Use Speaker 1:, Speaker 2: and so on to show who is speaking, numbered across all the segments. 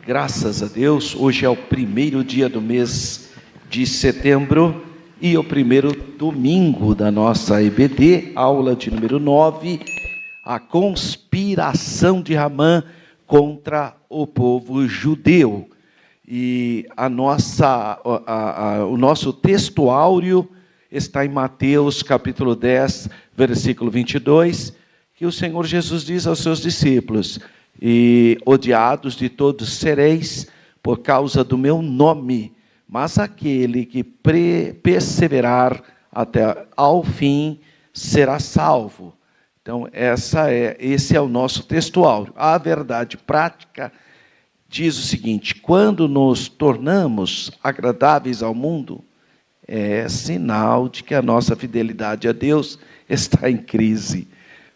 Speaker 1: Graças a Deus, hoje é o primeiro dia do mês de setembro e o primeiro domingo da nossa EBD, aula de número 9, a conspiração de Hamã contra o povo judeu. E o nosso texto áureo está em Mateus capítulo 10, versículo 22, que o Senhor Jesus diz aos seus discípulos: e odiados de todos sereis por causa do meu nome, mas aquele que perseverar até ao fim será salvo. Então esse é o nosso texto áureo. A verdade prática diz o seguinte: quando nos tornamos agradáveis ao mundo, é sinal de que a nossa fidelidade a Deus está em crise,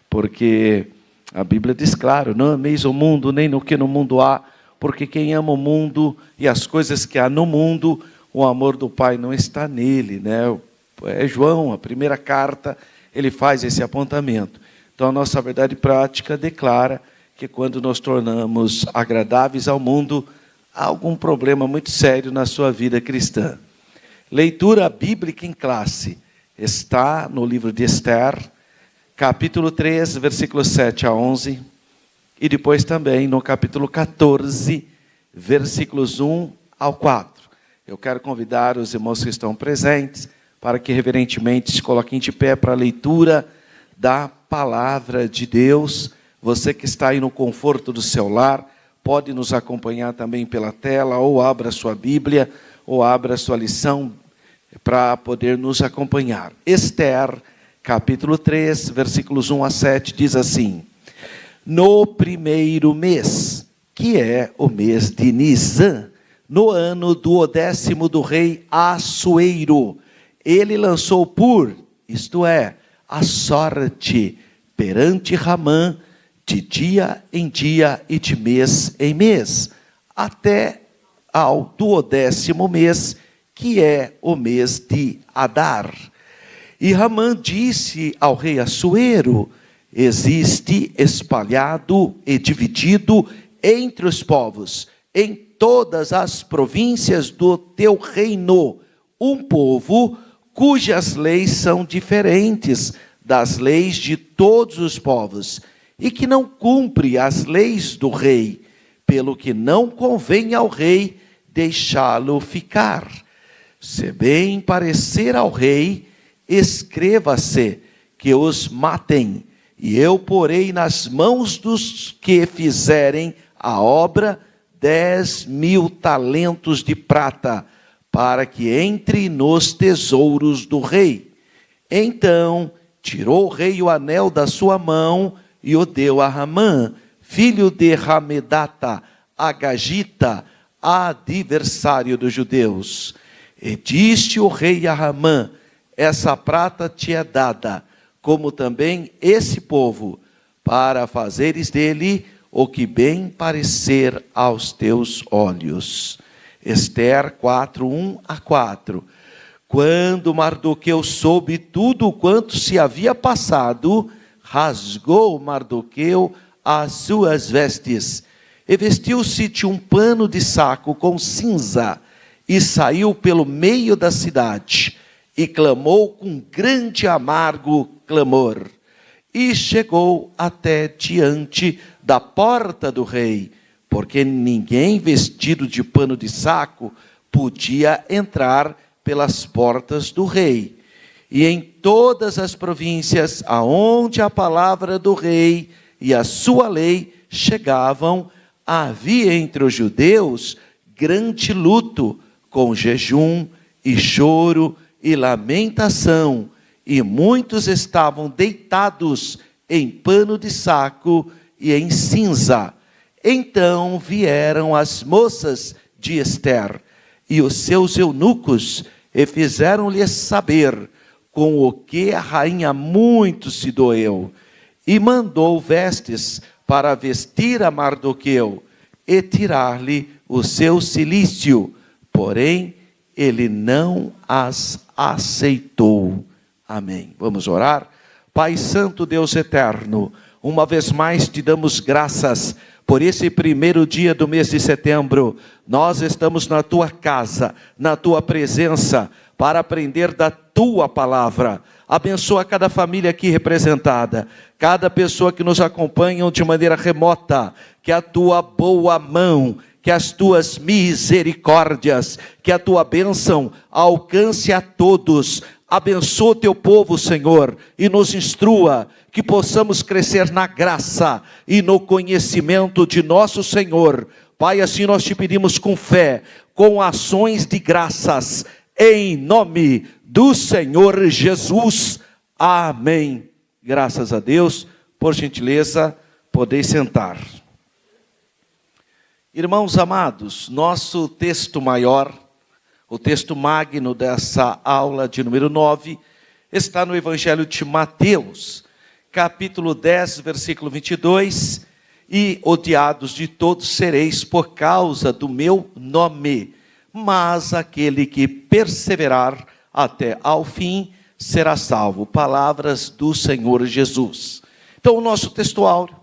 Speaker 1: porque a Bíblia diz claro: não ameis o mundo, nem no que no mundo há, porque quem ama o mundo e as coisas que há no mundo, o amor do Pai não está nele, né? É João, a primeira carta, ele faz esse apontamento. Então a nossa verdade prática declara que quando nos tornamos agradáveis ao mundo, há algum problema muito sério na sua vida cristã. Leitura bíblica em classe está no livro de Esther, capítulo 3, versículos 7 a 11, e depois também no capítulo 14, versículos 1 ao 4. Eu quero convidar os irmãos que estão presentes para que reverentemente se coloquem de pé para a leitura da palavra de Deus. Você que está aí no conforto do seu lar, pode nos acompanhar também pela tela, ou abra sua Bíblia, ou abra sua lição para poder nos acompanhar. Esther, capítulo 3, versículos 1 a 7, diz assim: no primeiro mês, que é o mês de Nisan, no ano do 10º do rei Assuero, ele lançou por, isto é, a sorte perante Hamã, de dia em dia e de mês em mês, até ao 10º mês, que é o mês de Adar. E Hamã disse ao rei Assuero: existe espalhado e dividido entre os povos, em todas as províncias do teu reino, um povo cujas leis são diferentes das leis de todos os povos, e que não cumpre as leis do rei, pelo que não convém ao rei deixá-lo ficar. Se bem parecer ao rei, escreva-se que os matem, e eu porei nas mãos dos que fizerem a obra 10.000 talentos de prata, para que entre nos tesouros do rei. Então tirou o rei o anel da sua mão e o deu a Hamã, filho de Hamedata, agagita, adversário dos judeus. E disse o rei a Hamã: essa prata te é dada, como também esse povo, para fazeres dele o que bem parecer aos teus olhos. Esther 4, 1 a 4. Quando Mardoqueu soube tudo quanto se havia passado, rasgou Mardoqueu as suas vestes, e vestiu-se de um pano de saco com cinza, e saiu pelo meio da cidade, e clamou com grande amargo clamor, e chegou até diante da porta do rei, porque ninguém vestido de pano de saco podia entrar pelas portas do rei. E em todas as províncias aonde a palavra do rei e a sua lei chegavam, havia entre os judeus grande luto, com jejum e choro e lamentação, e muitos estavam deitados em pano de saco e em cinza. Então vieram as moças de Esther e os seus eunucos, e fizeram-lhes saber com o que a rainha muito se doeu, e mandou vestes para vestir a Mardoqueu e tirar-lhe o seu cilício, porém ele não as aceitou. Amém. Vamos orar? Pai Santo, Deus eterno, uma vez mais te damos graças por esse primeiro dia do mês de setembro, nós estamos na tua casa, na tua presença, para aprender da tua palavra. Abençoa cada família aqui representada, cada pessoa que nos acompanha de maneira remota, que a tua boa mão, que as tuas misericórdias, que a tua bênção alcance a todos. Abençoa o teu povo, Senhor, e nos instrua, que possamos crescer na graça e no conhecimento de nosso Senhor. Pai, assim nós te pedimos com fé, com ações de graças, em nome do Senhor Jesus. Amém. Graças a Deus. Por gentileza, podeis sentar. Irmãos amados, nosso texto maior, o texto magno dessa aula de número 9, está no Evangelho de Mateus, capítulo 10, versículo 22, e odiados de todos sereis por causa do meu nome, mas aquele que perseverar até ao fim será salvo. Palavras do Senhor Jesus. Então o nosso texto áureo,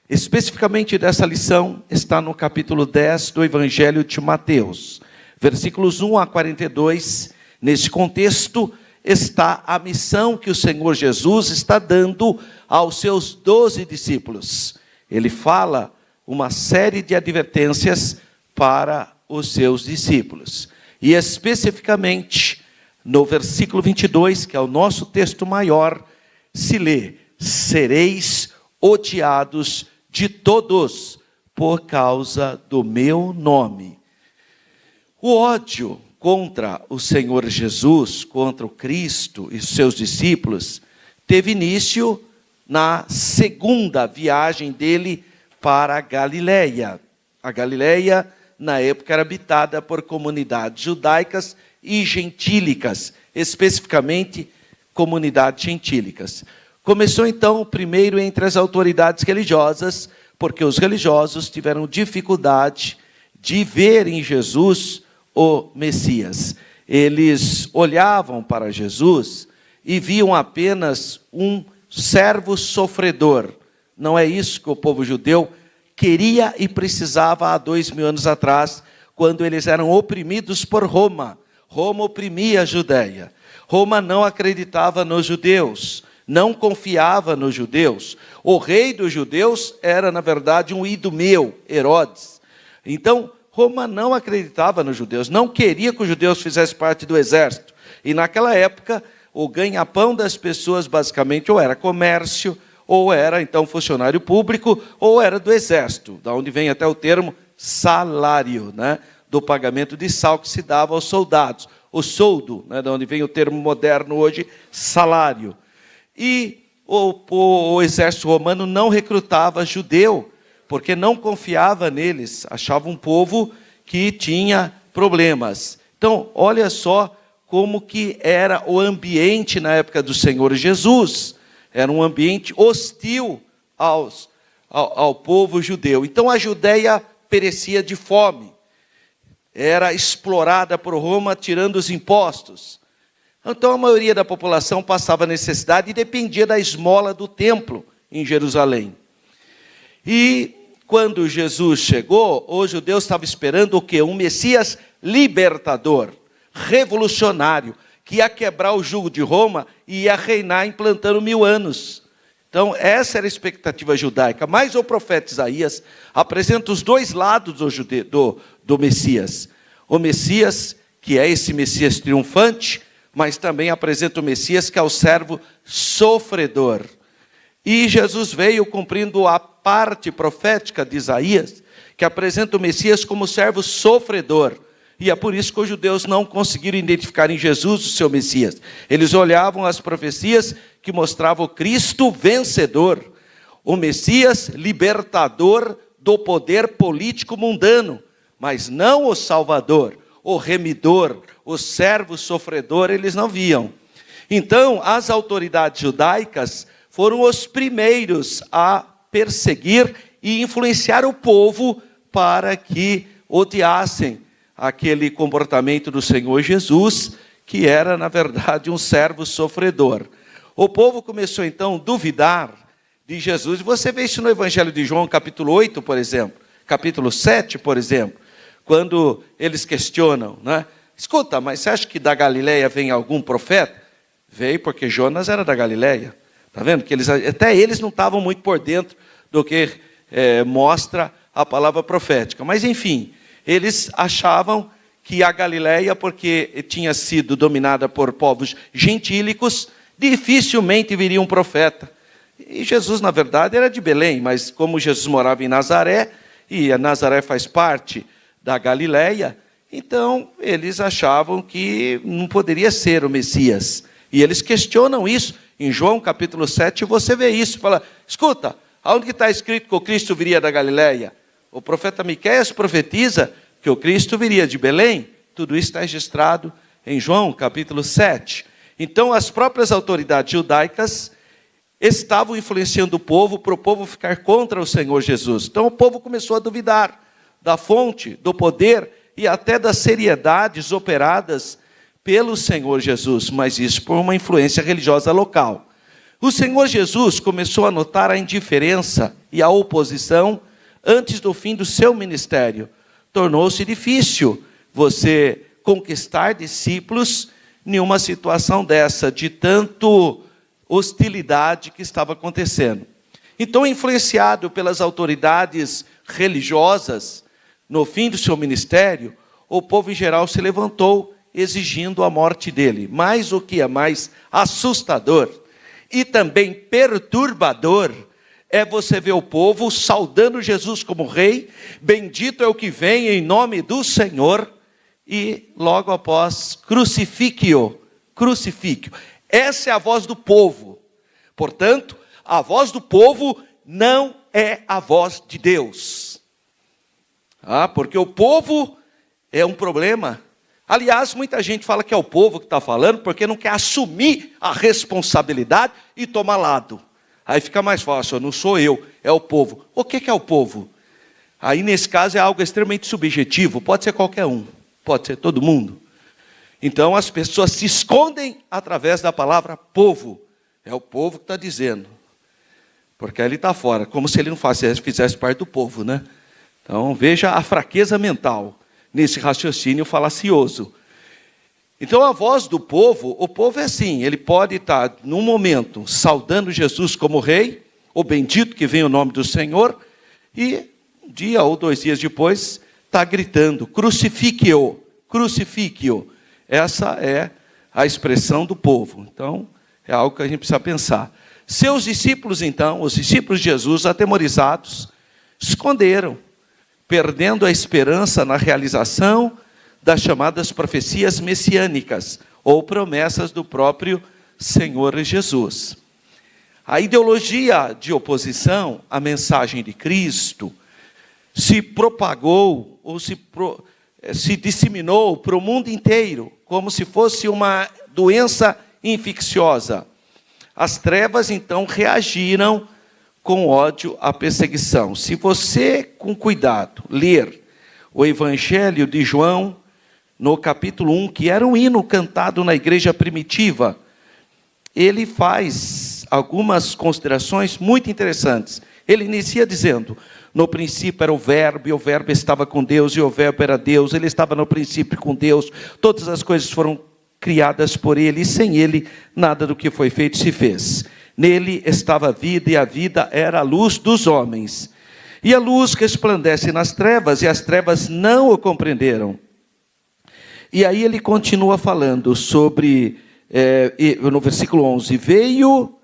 Speaker 1: especificamente dessa lição, está no capítulo 10 do Evangelho de Mateus, versículos 1 a 42. Nesse contexto está a missão que o Senhor Jesus está dando aos seus 12 discípulos. Ele fala uma série de advertências para os seus discípulos. E especificamente no versículo 22, que é o nosso texto maior, se lê: sereis odiados de todos por causa do meu nome. O ódio contra o Senhor Jesus, contra o Cristo e os seus discípulos, teve início na segunda viagem dele para a Galileia. A Galileia, na época, era habitada por comunidades judaicas e gentílicas, especificamente comunidades gentílicas. Começou então primeiro entre as autoridades religiosas, porque os religiosos tiveram dificuldade de ver em Jesus o Messias. Eles olhavam para Jesus e viam apenas um servo sofredor. Não é isso que o povo judeu queria e precisava há 2000 anos atrás, quando eles eram oprimidos por Roma. Roma oprimia a Judéia. Roma não acreditava nos judeus, não confiava nos judeus. O rei dos judeus era, na verdade, um idumeu, Herodes. Então, Roma não acreditava nos judeus, não queria que os judeus fizessem parte do exército. E naquela época, o ganha-pão das pessoas, basicamente, ou era comércio, ou era, então, funcionário público, ou era do exército, da onde vem até o termo salário, né? Do pagamento de sal que se dava aos soldados. O soldo, né? Da onde vem o termo moderno hoje, salário. E o exército romano não recrutava judeu, porque não confiava neles, achava um povo que tinha problemas. Então, olha só como que era o ambiente na época do Senhor Jesus. Era um ambiente hostil ao povo judeu. Então, a Judéia perecia de fome. Era explorada por Roma, tirando os impostos. Então, a maioria da população passava necessidade e dependia da esmola do templo em Jerusalém. E quando Jesus chegou, os judeus estavam esperando o quê? Um Messias libertador, revolucionário, que ia quebrar o jugo de Roma e ia reinar implantando 1000 anos. Então, essa era a expectativa judaica. Mas o profeta Isaías apresenta os dois lados do Messias. O Messias, que é esse Messias triunfante, mas também apresenta o Messias, que é o servo sofredor. E Jesus veio cumprindo a parte profética de Isaías, que apresenta o Messias como servo sofredor. E é por isso que os judeus não conseguiram identificar em Jesus o seu Messias. Eles olhavam as profecias que mostravam o Cristo vencedor, o Messias libertador do poder político mundano, mas não o Salvador, o remidor, o servo sofredor, eles não viam. Então, as autoridades judaicas foram os primeiros a perseguir e influenciar o povo para que odiassem aquele comportamento do Senhor Jesus, que era, na verdade, um servo sofredor. O povo começou, então, a duvidar de Jesus. Você vê isso no Evangelho de João, capítulo 8, por exemplo, capítulo 7, por exemplo, quando eles questionam, né? Escuta, mas você acha que da Galileia vem algum profeta? Veio porque Jonas era da Galileia. Está vendo? Que até eles não estavam muito por dentro do que mostra a palavra profética. Mas, enfim, eles achavam que a Galileia, porque tinha sido dominada por povos gentílicos, dificilmente viria um profeta. E Jesus, na verdade, era de Belém, mas como Jesus morava em Nazaré, e a Nazaré faz parte da Galileia, então eles achavam que não poderia ser o Messias. E eles questionam isso. Em João capítulo 7 você vê isso. Fala, escuta, aonde que está escrito que o Cristo viria da Galileia? O profeta Miqueias profetiza que o Cristo viria de Belém. Tudo isso está registrado em João capítulo 7. Então as próprias autoridades judaicas estavam influenciando o povo para o povo ficar contra o Senhor Jesus. Então o povo começou a duvidar da fonte, do poder e até das seriedades operadas pelo Senhor Jesus, mas isso por uma influência religiosa local. O Senhor Jesus começou a notar a indiferença e a oposição antes do fim do seu ministério. Tornou-se difícil você conquistar discípulos em uma situação dessa, de tanto hostilidade que estava acontecendo. Então, influenciado pelas autoridades religiosas, no fim do seu ministério, o povo em geral se levantou exigindo a morte dele. Mas o que é mais assustador e também perturbador é você ver o povo saudando Jesus como rei, bendito é o que vem em nome do Senhor, e logo após, crucifique-o, crucifique-o. Essa é a voz do povo. Portanto, a voz do povo não é a voz de Deus. Porque o povo é um problema. Aliás, muita gente fala que é o povo que está falando porque não quer assumir a responsabilidade e tomar lado. Aí fica mais fácil, não sou eu, é o povo. O que é o povo? Aí nesse caso é algo extremamente subjetivo, pode ser qualquer um, pode ser todo mundo. Então as pessoas se escondem através da palavra povo. É o povo que está dizendo. Porque aí ele está fora, como se ele não fizesse parte do povo, né? Então veja a fraqueza mental nesse raciocínio falacioso. Então a voz do povo, o povo é assim, ele pode estar num momento saudando Jesus como rei, o bendito que vem o nome do Senhor, e um dia ou 2 dias depois está gritando, crucifique-o, crucifique-o. Essa é a expressão do povo. Então é algo que a gente precisa pensar. Seus discípulos então, os discípulos de Jesus, atemorizados, esconderam, perdendo a esperança na realização das chamadas profecias messiânicas, ou promessas do próprio Senhor Jesus. A ideologia de oposição à mensagem de Cristo se propagou, ou se disseminou para o mundo inteiro, como se fosse uma doença infecciosa. As trevas, então, reagiram com ódio à perseguição. Se você, com cuidado, ler o Evangelho de João, no capítulo 1, que era um hino cantado na igreja primitiva, ele faz algumas considerações muito interessantes. Ele inicia dizendo, no princípio era o verbo, e o verbo estava com Deus, e o verbo era Deus, ele estava no princípio com Deus, todas as coisas foram criadas por ele, e sem ele nada do que foi feito se fez. Nele estava a vida, e a vida era a luz dos homens. E a luz resplandece nas trevas, e as trevas não o compreenderam. E aí ele continua falando sobre, no versículo 11, veio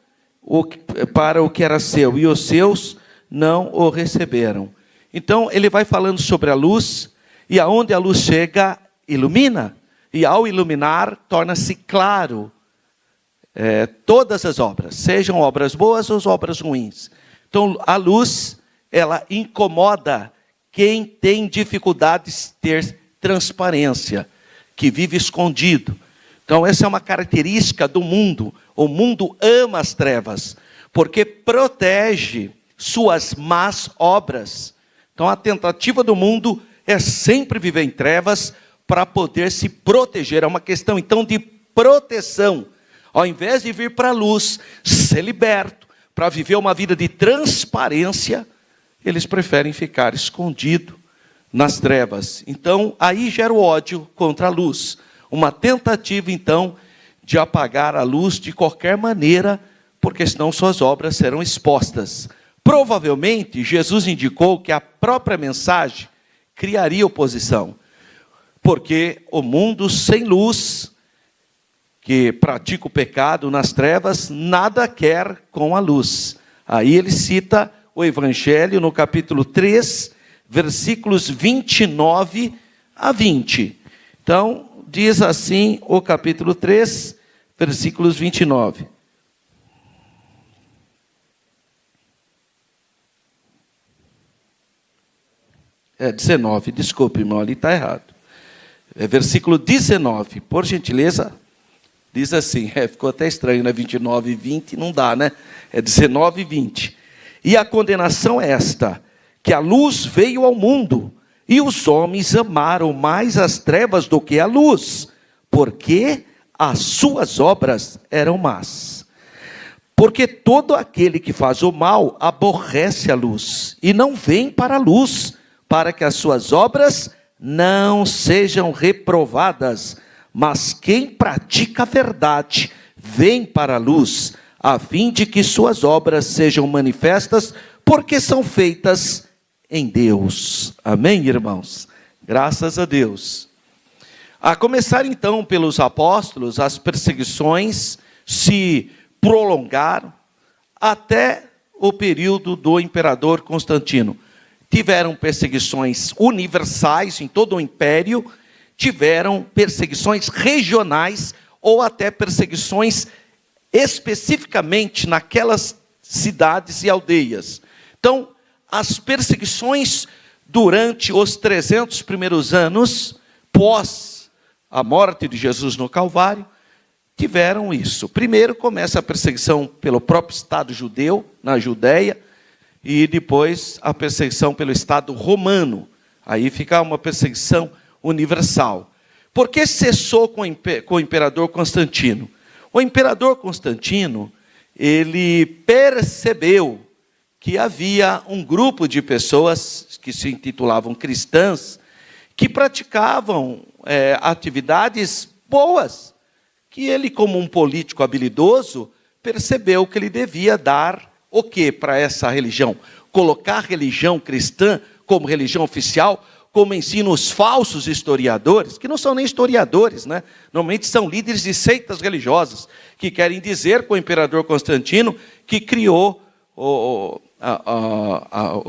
Speaker 1: para o que era seu, e os seus não o receberam. Então ele vai falando sobre a luz, e aonde a luz chega, ilumina. E ao iluminar, torna-se claro todas as obras, sejam obras boas ou obras ruins. Então a luz, ela incomoda quem tem dificuldades de ter transparência, que vive escondido. Então essa é uma característica do mundo. O mundo ama as trevas, porque protege suas más obras. Então a tentativa do mundo é sempre viver em trevas para poder se proteger. É uma questão então de proteção. Ao invés de vir para a luz, ser liberto, para viver uma vida de transparência, eles preferem ficar escondido nas trevas. Então, aí gera o ódio contra a luz. Uma tentativa, então, de apagar a luz de qualquer maneira, porque senão suas obras serão expostas. Provavelmente, Jesus indicou que a própria mensagem criaria oposição, porque o mundo sem luz, que pratica o pecado nas trevas, nada quer com a luz. Aí ele cita o Evangelho no capítulo 3, versículos 29 a 20. Então, diz assim o capítulo 3, versículos 29. É 19, desculpe, irmão, ali está errado. É versículo 19, por gentileza, diz assim, ficou até estranho, né? 29 e 20, não dá, né? É 19 e 20. E a condenação é esta, que a luz veio ao mundo, e os homens amaram mais as trevas do que a luz, porque as suas obras eram más. Porque todo aquele que faz o mal aborrece a luz, e não vem para a luz, para que as suas obras não sejam reprovadas. Mas quem pratica a verdade vem para a luz, a fim de que suas obras sejam manifestas, porque são feitas em Deus. Amém, irmãos? Graças a Deus. A começar então pelos apóstolos, as perseguições se prolongaram até o período do imperador Constantino. Tiveram perseguições universais em todo o império, tiveram perseguições regionais ou até perseguições especificamente naquelas cidades e aldeias. Então, as perseguições durante os 300 primeiros anos, pós a morte de Jesus no Calvário, tiveram isso. Primeiro começa a perseguição pelo próprio Estado judeu, na Judéia, e depois a perseguição pelo Estado romano. Aí fica uma perseguição universal. Por que cessou com o imperador Constantino? O imperador Constantino, ele percebeu que havia um grupo de pessoas que se intitulavam cristãs, que praticavam atividades boas, que ele, como um político habilidoso, percebeu que ele devia dar o que para essa religião? Colocar a religião cristã como religião oficial, como ensinam os falsos historiadores, que não são nem historiadores, né? Normalmente são líderes de seitas religiosas, que querem dizer com o imperador Constantino que criou o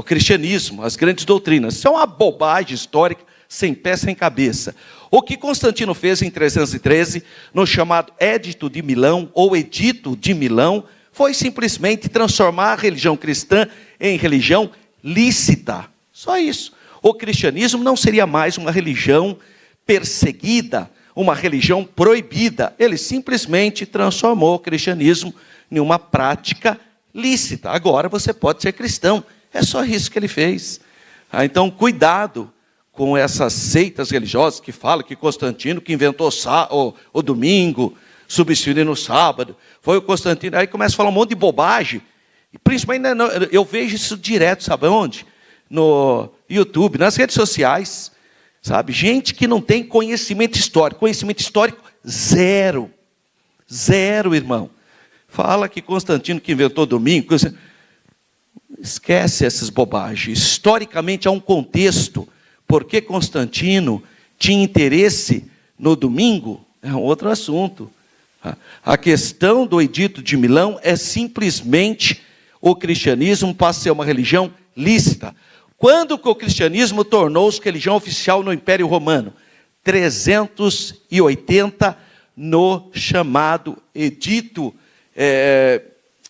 Speaker 1: cristianismo, as grandes doutrinas. Isso é uma bobagem histórica, sem pé, sem cabeça. O que Constantino fez em 313, no chamado Édito de Milão, ou Edito de Milão, foi simplesmente transformar a religião cristã em religião lícita. Só isso. O cristianismo não seria mais uma religião perseguida, uma religião proibida. Ele simplesmente transformou o cristianismo em uma prática lícita. Agora você pode ser cristão. É só isso que ele fez. Então, cuidado com essas seitas religiosas que falam que Constantino que inventou o domingo, substituindo o sábado, foi o Constantino. Aí começa a falar um monte de bobagem. E principalmente, eu vejo isso direto, sabe onde? No YouTube, nas redes sociais, sabe? Gente que não tem conhecimento histórico. Conhecimento histórico, zero. Zero, irmão. Fala que Constantino que inventou o domingo. Esquece essas bobagens. Historicamente há um contexto. Porque Constantino tinha interesse no domingo, é um outro assunto. A questão do Edito de Milão é simplesmente o cristianismo passa a ser uma religião lícita. Quando que o cristianismo tornou-se religião oficial no Império Romano? 380, no chamado Edito,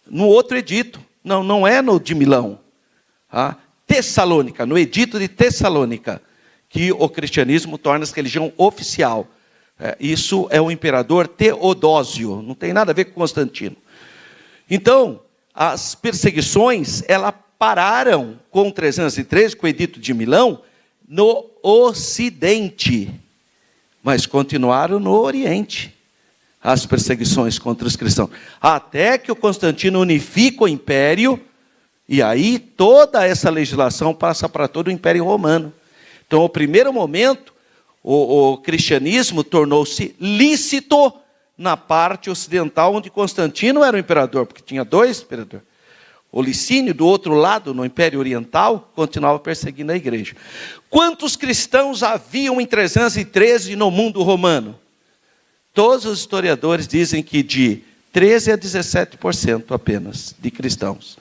Speaker 1: no outro edito, não é no de Milão, Tessalônica, no Edito de Tessalônica, que o cristianismo torna-se religião oficial. Isso é o imperador Teodósio, não tem nada a ver com Constantino. Então, as perseguições, elas pararam com 313, com o Edito de Milão, no Ocidente, mas continuaram no Oriente. as perseguições contra os cristãos. Até que o Constantino unifica o império, e aí toda essa legislação passa para todo o Império Romano. Então, no primeiro momento, o cristianismo tornou-se lícito na parte ocidental, onde Constantino era o imperador, porque tinha dois imperadores. O Licínio, do outro lado, no Império Oriental, continuava perseguindo a igreja. Quantos cristãos haviam em 313 no mundo romano? Todos os historiadores dizem que de 13% a 17% apenas de cristãos.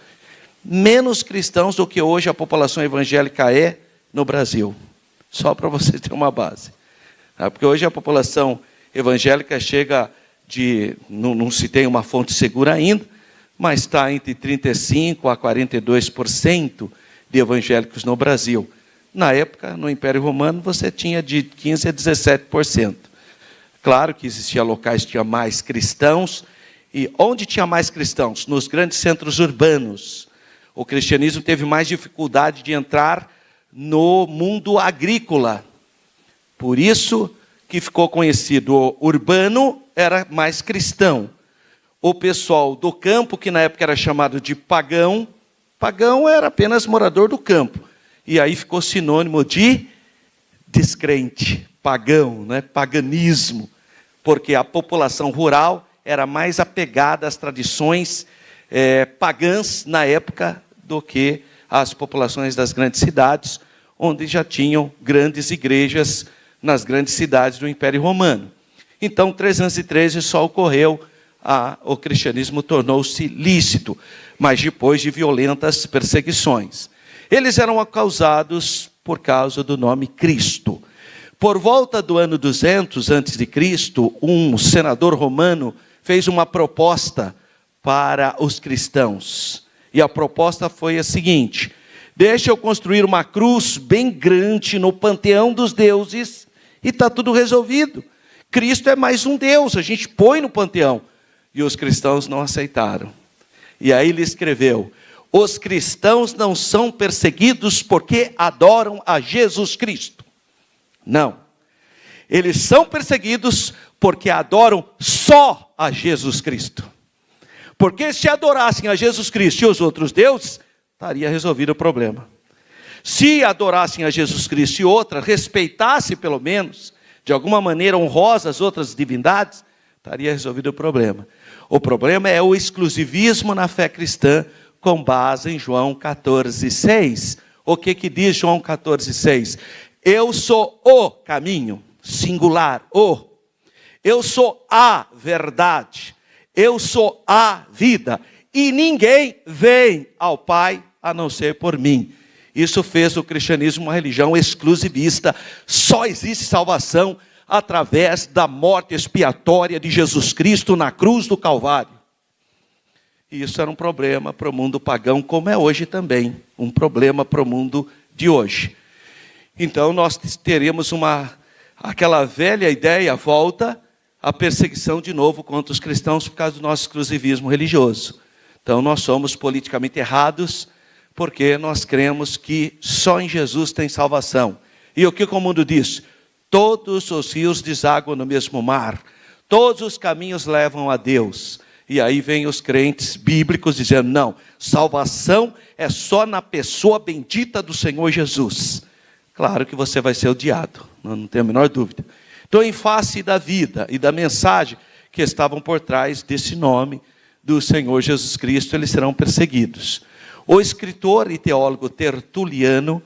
Speaker 1: Menos cristãos do que hoje a população evangélica é no Brasil. Só para você ter uma base. Porque hoje a população evangélica chega de... Não se tem uma fonte segura ainda, mas está entre 35% a 42% de evangélicos no Brasil. Na época, no Império Romano, você tinha de 15% a 17%. Claro que existia locais que tinha mais cristãos. E onde tinha mais cristãos? Nos grandes centros urbanos. O cristianismo teve mais dificuldade de entrar no mundo agrícola. Por isso que ficou conhecido, o urbano era mais cristão. O pessoal do campo, que na época era chamado de pagão, pagão era apenas morador do campo. E aí ficou sinônimo de descrente, pagão, né? Paganismo. Porque a população rural era mais apegada às tradições pagãs na época do que as populações das grandes cidades, onde já tinham grandes igrejas nas grandes cidades do Império Romano. Então, 313 só ocorreu, o cristianismo tornou-se lícito, mas depois de violentas perseguições. Eles eram causados por causa do nome Cristo. Por volta do ano 200 a.C., um senador romano fez uma proposta para os cristãos. E a proposta foi a seguinte: deixa eu construir uma cruz bem grande no panteão dos deuses e está tudo resolvido. Cristo é mais um Deus, a gente põe no panteão. E os cristãos não aceitaram. E aí ele escreveu: os cristãos não são perseguidos porque adoram a Jesus Cristo. Não. Eles são perseguidos porque adoram só a Jesus Cristo. Porque se adorassem a Jesus Cristo e os outros deuses, estaria resolvido o problema. Se adorassem a Jesus Cristo e outra, respeitasse pelo menos, de alguma maneira honrosa as outras divindades, estaria resolvido o problema. O problema é o exclusivismo na fé cristã, com base em João 14,6. O que diz João 14,6? Eu sou o caminho, singular, o. Eu sou a verdade. Eu sou a vida. E ninguém vem ao Pai a não ser por mim. Isso fez o cristianismo uma religião exclusivista. Só existe salvação através da morte expiatória de Jesus Cristo na cruz do Calvário. E isso era um problema para o mundo pagão, como é hoje também. Um problema para o mundo de hoje. Então nós teremos aquela velha ideia, volta a perseguição de novo contra os cristãos por causa do nosso exclusivismo religioso. Então nós somos politicamente errados porque nós cremos que só em Jesus tem salvação. E o que o mundo diz? Todos os rios desaguam no mesmo mar. Todos os caminhos levam a Deus. E aí vem os crentes bíblicos dizendo, não, salvação é só na pessoa bendita do Senhor Jesus. Claro que você vai ser odiado, não tenho a menor dúvida. Então, em face da vida e da mensagem que estavam por trás desse nome do Senhor Jesus Cristo, eles serão perseguidos. O escritor e teólogo Tertuliano,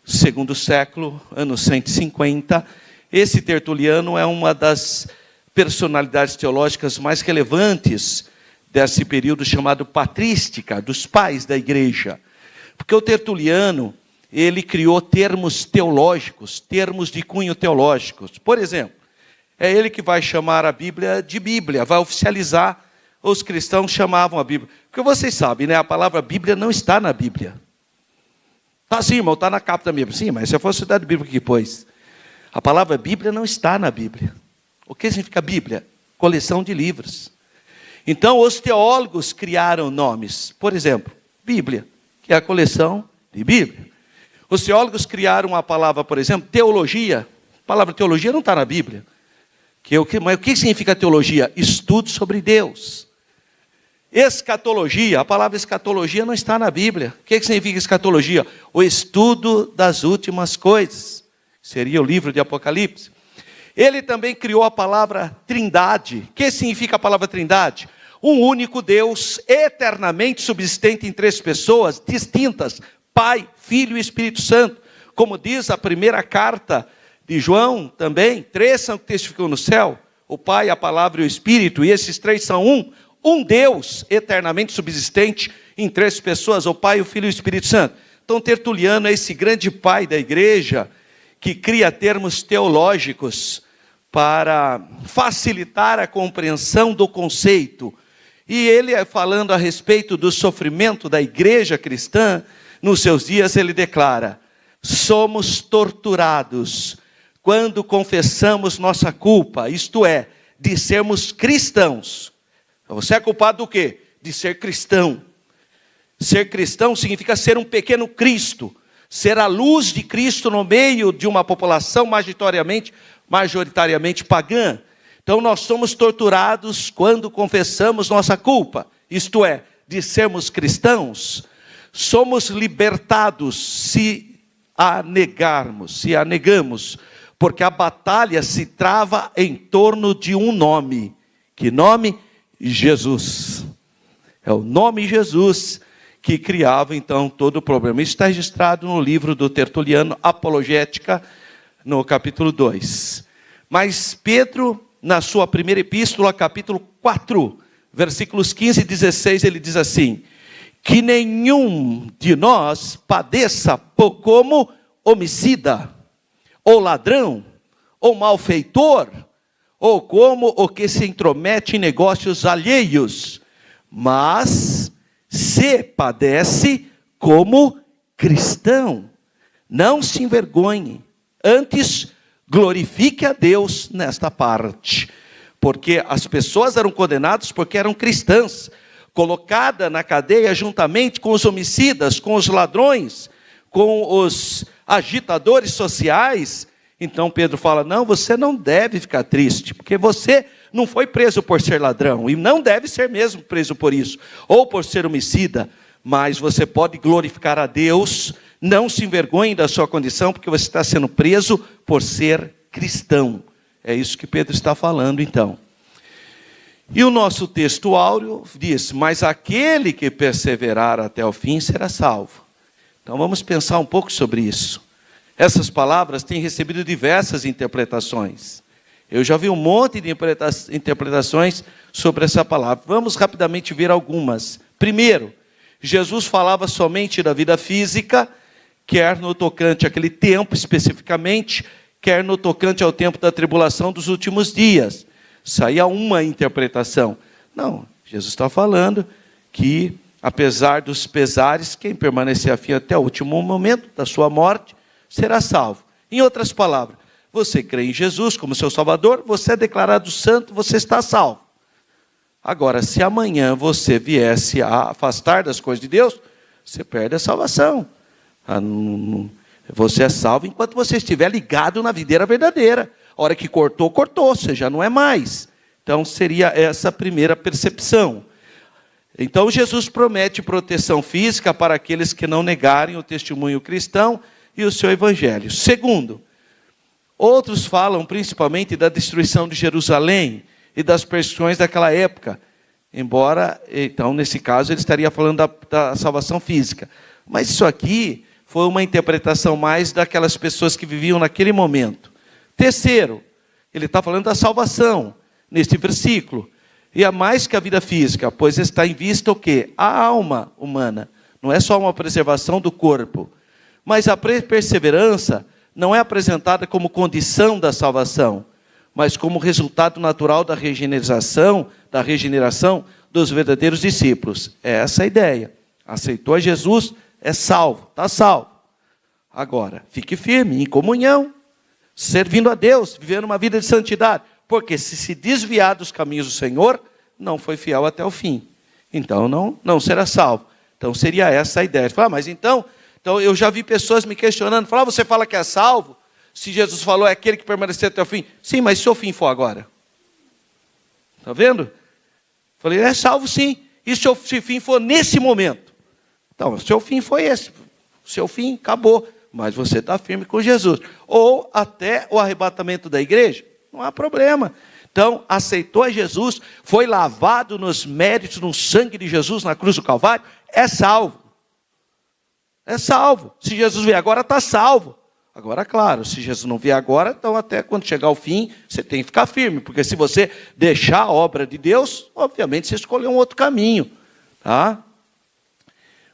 Speaker 1: segundo século, ano 150, esse Tertuliano é uma das personalidades teológicas mais relevantes desse período chamado patrística, dos pais da igreja. Porque o Tertuliano, ele criou termos teológicos, termos de cunho teológicos. Por exemplo, é ele que vai chamar a Bíblia de Bíblia, vai oficializar. Os cristãos chamavam a Bíblia. Porque vocês sabem, né? A palavra Bíblia não está na Bíblia. Tá sim, irmão, está na capa da Bíblia. Sim, mas se eu fosse estudar de Bíblia que pôs. A palavra Bíblia não está na Bíblia. O que significa Bíblia? Coleção de livros. Então, os teólogos criaram nomes. Por exemplo, Bíblia, que é a coleção de Bíblia. Os teólogos criaram a palavra, por exemplo, teologia. A palavra teologia não está na Bíblia. Mas o que significa teologia? Estudo sobre Deus. Escatologia, a palavra escatologia não está na Bíblia. O que significa escatologia? O estudo das últimas coisas. Seria o livro de Apocalipse. Ele também criou a palavra trindade. O que significa a palavra trindade? Um único Deus, eternamente subsistente em 3 pessoas distintas, Pai, Filho e Espírito Santo. Como diz a primeira carta de João também, 3 são que testificam no céu, o Pai, a Palavra e o Espírito, e esses 3 são um Deus eternamente subsistente em 3 pessoas, o Pai, o Filho e o Espírito Santo. Então Tertuliano é esse grande pai da igreja, que cria termos teológicos para facilitar a compreensão do conceito. E ele, falando a respeito do sofrimento da igreja cristã, nos seus dias ele declara: somos torturados quando confessamos nossa culpa, isto é, de sermos cristãos. Você é culpado do quê? De ser cristão. Ser cristão significa ser um pequeno Cristo, ser a luz de Cristo no meio de uma população majoritariamente pagã. Então nós somos torturados quando confessamos nossa culpa, isto é, de sermos cristãos. Somos libertados se a negamos, porque a batalha se trava em torno de um nome. Que nome? Jesus. É o nome Jesus que criava então todo o problema. Isso está registrado no livro do Tertuliano, Apologética, no capítulo 2. Mas Pedro, na sua primeira epístola, capítulo 4, versículos 15 e 16, ele diz assim: que nenhum de nós padeça como homicida, ou ladrão, ou malfeitor, ou como o que se intromete em negócios alheios, mas se padece como cristão. Não se envergonhe, antes glorifique a Deus nesta parte. Porque as pessoas eram condenadas porque eram cristãs, colocada na cadeia juntamente com os homicidas, com os ladrões, com os agitadores sociais. Então Pedro fala: não, você não deve ficar triste, porque você não foi preso por ser ladrão, e não deve ser mesmo preso por isso, ou por ser homicida, mas você pode glorificar a Deus. Não se envergonhe da sua condição, porque você está sendo preso por ser cristão. É isso que Pedro está falando então. E o nosso texto áureo diz: mas aquele que perseverar até o fim será salvo. Então vamos pensar um pouco sobre isso. Essas palavras têm recebido diversas interpretações. Eu já vi um monte de interpretações sobre essa palavra. Vamos rapidamente ver algumas. Primeiro, Jesus falava somente da vida física, quer no tocante àquele tempo especificamente, quer no tocante ao tempo da tribulação dos últimos dias. Isso aí é uma interpretação. Não, Jesus está falando que, apesar dos pesares, quem permanecer a fim até o último momento da sua morte, será salvo. Em outras palavras, você crê em Jesus como seu Salvador, você é declarado santo, você está salvo. Agora, se amanhã você viesse a afastar das coisas de Deus, você perde a salvação. Você é salvo enquanto você estiver ligado na videira verdadeira. A hora que cortou, você já não é mais. Então seria essa a primeira percepção. Então Jesus promete proteção física para aqueles que não negarem o testemunho cristão e o seu evangelho. Segundo, outros falam principalmente da destruição de Jerusalém e das perseguições daquela época. Embora, então, nesse caso, ele estaria falando da salvação física. Mas isso aqui foi uma interpretação mais daquelas pessoas que viviam naquele momento. Terceiro, ele está falando da salvação, neste versículo. E é mais que a vida física, pois está em vista o quê? A alma humana. Não é só uma preservação do corpo. Mas a perseverança não é apresentada como condição da salvação, mas como resultado natural da regeneração dos verdadeiros discípulos. É essa a ideia. Aceitou a Jesus, é salvo, está salvo. Agora, fique firme, em comunhão, servindo a Deus, vivendo uma vida de santidade. Porque se desviar dos caminhos do Senhor, não foi fiel até o fim. Então não será salvo. Então seria essa a ideia. Mas então eu já vi pessoas me questionando. Você fala que é salvo? Se Jesus falou é aquele que permaneceu até o fim. Sim, mas se o fim for agora? Está vendo? Falei, é salvo sim. E seu fim foi nesse momento? Então, o seu fim foi esse. O seu fim acabou. Mas você está firme com Jesus. Ou até o arrebatamento da igreja. Não há problema. Então, aceitou a Jesus, foi lavado nos méritos, no sangue de Jesus na cruz do Calvário, é salvo. É salvo. Se Jesus vier agora, está salvo. Agora, claro, se Jesus não vier agora, então até quando chegar ao fim, você tem que ficar firme. Porque se você deixar a obra de Deus, obviamente você escolheu um outro caminho. Tá?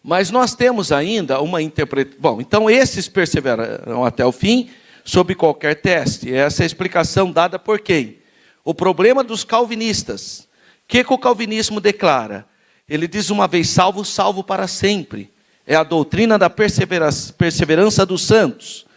Speaker 1: Mas nós temos ainda uma interpretação. Bom, então esses perseveram até o fim, sob qualquer teste. Essa é a explicação dada por quem? O problema dos calvinistas. O que o calvinismo declara? Ele diz uma vez salvo, salvo para sempre. É a doutrina da perseverança dos santos.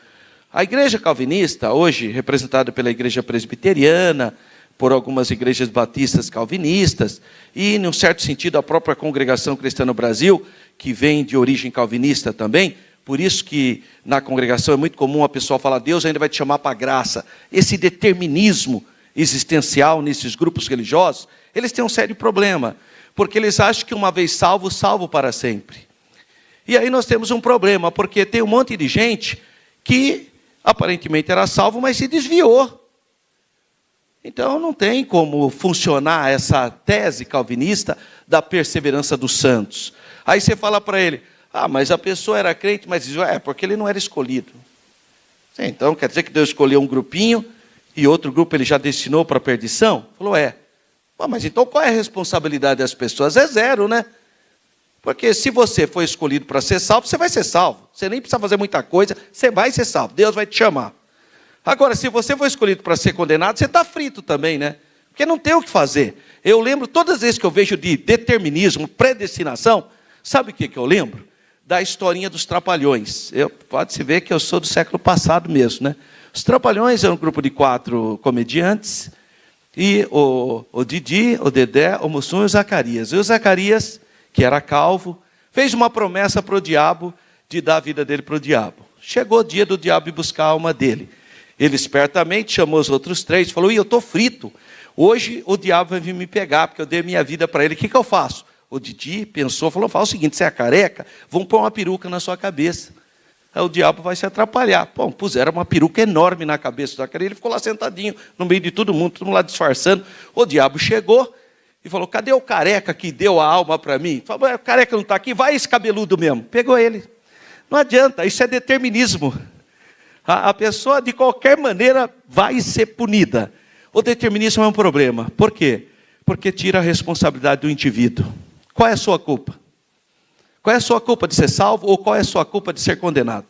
Speaker 1: A igreja calvinista, hoje representada pela igreja presbiteriana, por algumas igrejas batistas calvinistas, e, num certo sentido, a própria congregação cristã no Brasil, que vem de origem calvinista também. Por isso que na congregação é muito comum a pessoa falar, Deus ainda vai te chamar para a graça. Esse determinismo existencial nesses grupos religiosos, eles têm um sério problema, porque eles acham que uma vez salvo, salvo para sempre. E aí nós temos um problema, porque tem um monte de gente que aparentemente era salvo, mas se desviou. Então não tem como funcionar essa tese calvinista da perseverança dos santos. Aí você fala para ele, mas a pessoa era crente, mas diz, porque ele não era escolhido. Então quer dizer que Deus escolheu um grupinho e outro grupo ele já destinou para a perdição? Falou, mas então qual é a responsabilidade das pessoas? É zero, né? Porque se você foi escolhido para ser salvo, você vai ser salvo. Você nem precisa fazer muita coisa, você vai ser salvo. Deus vai te chamar. Agora, se você foi escolhido para ser condenado, você está frito também, né? Porque não tem o que fazer. Eu lembro, todas as vezes que eu vejo de determinismo, predestinação, sabe o que eu lembro? Da historinha dos Trapalhões. Pode-se ver que eu sou do século passado mesmo, né? Os Trapalhões eram um grupo de 4 comediantes, e o Didi, o Dedé, o Mussum e o Zacarias. E o Zacarias, que era calvo, fez uma promessa para o diabo de dar a vida dele para o diabo. Chegou o dia do diabo ir buscar a alma dele. Ele espertamente chamou os outros 3 e falou, eu estou frito. Hoje o diabo vai vir me pegar, porque eu dei minha vida para ele. O que eu faço? O Didi pensou, falou, fala o seguinte, você é careca, vamos pôr uma peruca na sua cabeça. Aí o diabo vai se atrapalhar. Bom, puseram uma peruca enorme na cabeça do Zacarias, ele ficou lá sentadinho, no meio de todo mundo lá disfarçando. O diabo chegou e falou, cadê o careca que deu a alma para mim? Falou, o careca não está aqui, vai esse cabeludo mesmo. Pegou ele. Não adianta, isso é determinismo. A pessoa, de qualquer maneira, vai ser punida. O determinismo é um problema. Por quê? Porque tira a responsabilidade do indivíduo. Qual é a sua culpa? Qual é a sua culpa de ser salvo ou qual é a sua culpa de ser condenado?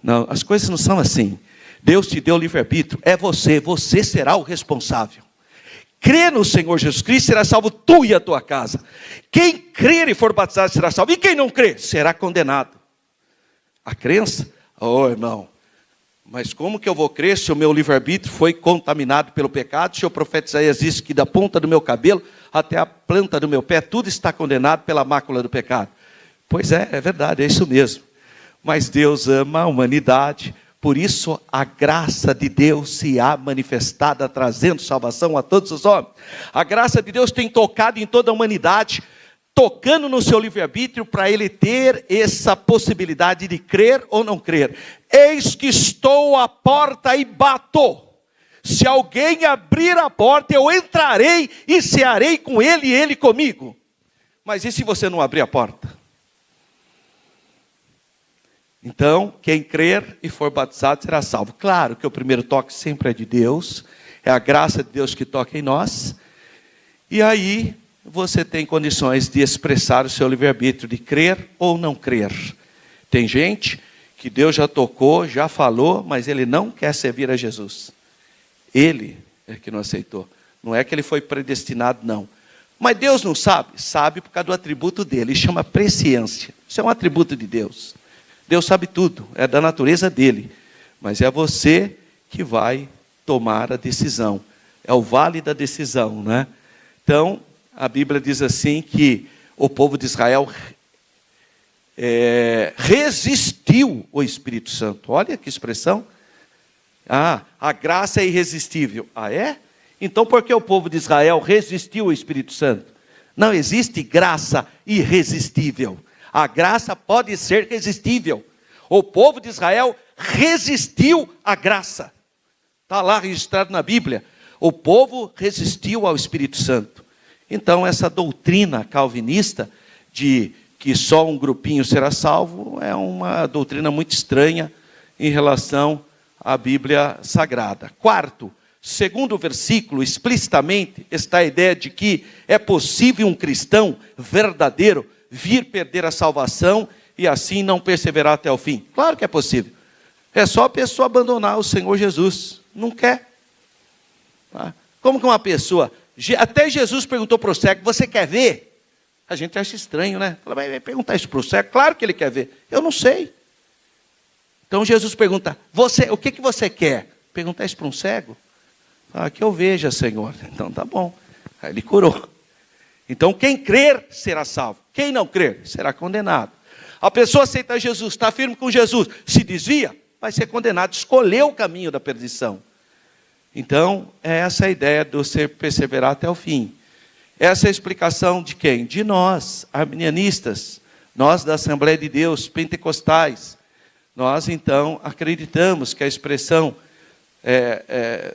Speaker 1: Não, as coisas não são assim. Deus te deu livre-arbítrio, é você será o responsável. Crê no Senhor Jesus Cristo, será salvo tu e a tua casa. Quem crer e for batizado será salvo, e quem não crer será condenado. A crença? Irmão, mas como que eu vou crer se o meu livre-arbítrio foi contaminado pelo pecado? Se o profeta Isaías disse que da ponta do meu cabelo até a planta do meu pé, tudo está condenado pela mácula do pecado. Pois é verdade, é isso mesmo. Mas Deus ama a humanidade, por isso a graça de Deus se há manifestada, trazendo salvação a todos os homens. A graça de Deus tem tocado em toda a humanidade, tocando no seu livre-arbítrio para ele ter essa possibilidade de crer ou não crer. Eis que estou à porta e bato. Se alguém abrir a porta, eu entrarei e cearei com ele e ele comigo. Mas e se você não abrir a porta? Então, quem crer e for batizado será salvo. Claro que o primeiro toque sempre é de Deus, é a graça de Deus que toca em nós. E aí você tem condições de expressar o seu livre-arbítrio, de crer ou não crer. Tem gente que Deus já tocou, já falou, mas ele não quer servir a Jesus. Ele é que não aceitou. Não é que ele foi predestinado, não. Mas Deus não sabe? Sabe por causa do atributo dele, chama presciência. Isso é um atributo de Deus. Deus sabe tudo, é da natureza dele. Mas é você que vai tomar a decisão. É o vale da decisão, né? Então, a Bíblia diz assim que o povo de Israel resistiu o Espírito Santo. Olha que expressão. A graça é irresistível. É? Então, por que o povo de Israel resistiu ao Espírito Santo? Não existe graça irresistível. A graça pode ser resistível. O povo de Israel resistiu à graça. Está lá registrado na Bíblia. O povo resistiu ao Espírito Santo. Então, essa doutrina calvinista de que só um grupinho será salvo é uma doutrina muito estranha em relação à Bíblia Sagrada. Quarto, segundo o versículo, explicitamente está a ideia de que é possível um cristão verdadeiro vir perder a salvação e assim não perseverar até o fim. Claro que é possível. É só a pessoa abandonar o Senhor Jesus. Não quer. Tá? Como que uma pessoa... Até Jesus perguntou para o cego, você quer ver? A gente acha estranho, né? Vai perguntar isso para o cego? Claro que ele quer ver. Eu não sei. Então Jesus pergunta, o que você quer? Perguntar isso para um cego? Que eu veja, Senhor. Então tá bom. Aí ele curou. Então quem crer será salvo. Quem não crer será condenado. A pessoa aceita Jesus, está firme com Jesus, se desvia, vai ser condenado. Escolheu o caminho da perdição. Então, é essa a ideia de você perseverar até o fim. Essa é a explicação de quem? De nós, arminianistas, nós da Assembleia de Deus, pentecostais. Nós, então, acreditamos que a expressão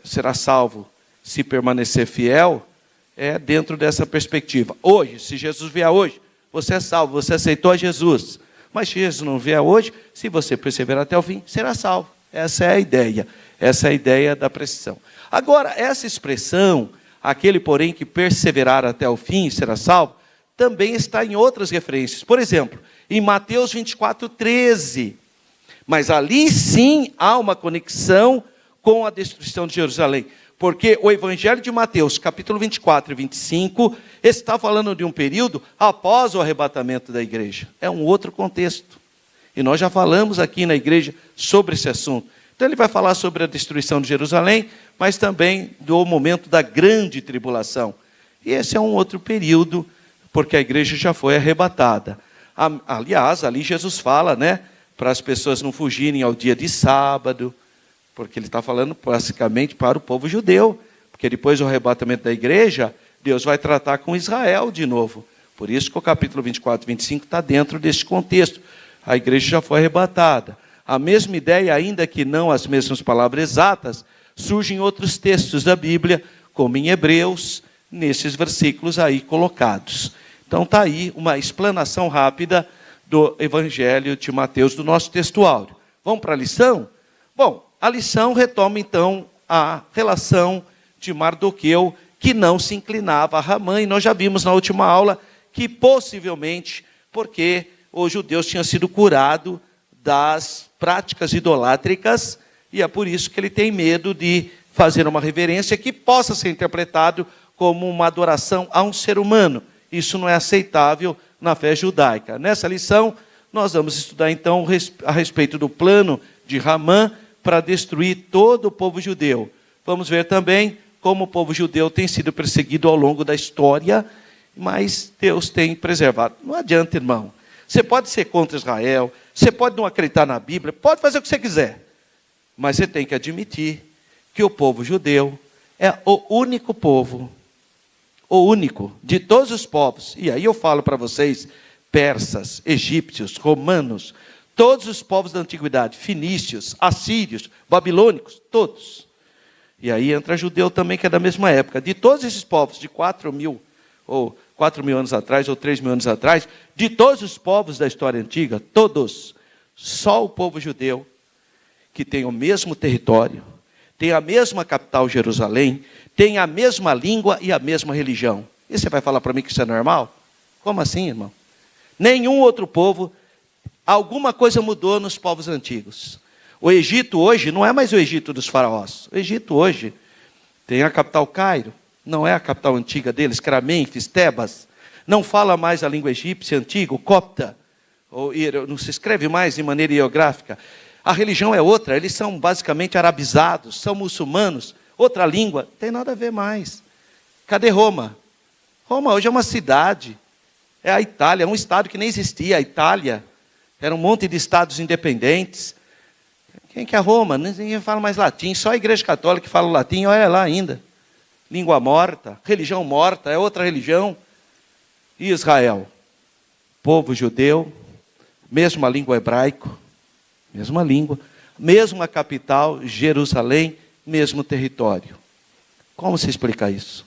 Speaker 1: será salvo se permanecer fiel, é dentro dessa perspectiva. Hoje, se Jesus vier hoje, você é salvo, você aceitou a Jesus. Mas se Jesus não vier hoje, se você perseverar até o fim, será salvo. Essa é a ideia. Essa é a ideia da precisão. Agora, essa expressão, aquele, porém, que perseverar até o fim será salvo, também está em outras referências. Por exemplo, em Mateus 24:13. Mas ali sim há uma conexão com a destruição de Jerusalém. Porque o Evangelho de Mateus, capítulo 24 e 25, está falando de um período após o arrebatamento da igreja. É um outro contexto. E nós já falamos aqui na igreja sobre esse assunto. Então ele vai falar sobre a destruição de Jerusalém, mas também do momento da grande tribulação. E esse é um outro período, porque a igreja já foi arrebatada. Aliás, ali Jesus fala, né, para as pessoas não fugirem ao dia de sábado, porque ele está falando basicamente para o povo judeu, porque depois do arrebatamento da igreja, Deus vai tratar com Israel de novo. Por isso que o capítulo 24 e 25 está dentro desse contexto. A igreja já foi arrebatada. A mesma ideia, ainda que não as mesmas palavras exatas, surge em outros textos da Bíblia, como em Hebreus, nesses versículos aí colocados. Então está aí uma explanação rápida do Evangelho de Mateus, do nosso texto áureo. Vamos para a lição? Bom, a lição retoma então a relação de Mardoqueu, que não se inclinava a Ramã, e nós já vimos na última aula que possivelmente, porque os judeus tinham sido curados das práticas idolátricas, e é por isso que ele tem medo de fazer uma reverência que possa ser interpretado como uma adoração a um ser humano. Isso não é aceitável na fé judaica. Nessa lição, nós vamos estudar então a respeito do plano de Ramã para destruir todo o povo judeu. Vamos ver também como o povo judeu tem sido perseguido ao longo da história, mas Deus tem preservado. Não adianta, irmão. Você pode ser contra Israel, você pode não acreditar na Bíblia, pode fazer o que você quiser, mas você tem que admitir que o povo judeu é o único povo, o único de todos os povos. E aí eu falo para vocês, persas, egípcios, romanos, todos os povos da antiguidade, fenícios, assírios, babilônicos, todos. E aí entra judeu também, que é da mesma época. De todos esses povos, de 4.000 anos atrás, ou 3.000 anos atrás, de todos os povos da história antiga, todos, só o povo judeu, que tem o mesmo território, tem a mesma capital, Jerusalém, tem a mesma língua e a mesma religião. E você vai falar para mim que isso é normal? Como assim, irmão? Nenhum outro povo, alguma coisa mudou nos povos antigos. O Egito hoje não é mais o Egito dos faraós. O Egito hoje tem a capital Cairo, não é a capital antiga deles, que era Mênfis, Tebas. Não fala mais a língua egípcia antiga, o copta, não se escreve mais de maneira hierográfica. A religião é outra, eles são basicamente arabizados, são muçulmanos, outra língua, não tem nada a ver mais. Cadê Roma? Roma hoje é uma cidade, é a Itália, é um estado que nem existia, a Itália. Era um monte de estados independentes. Quem que é Roma? Ninguém fala mais latim, só a igreja católica que fala latim, olha lá ainda. língua morta, religião morta, é outra religião. E Israel, povo judeu, mesma língua hebraico, mesma língua, mesma capital, Jerusalém, mesmo território. Como se explica isso?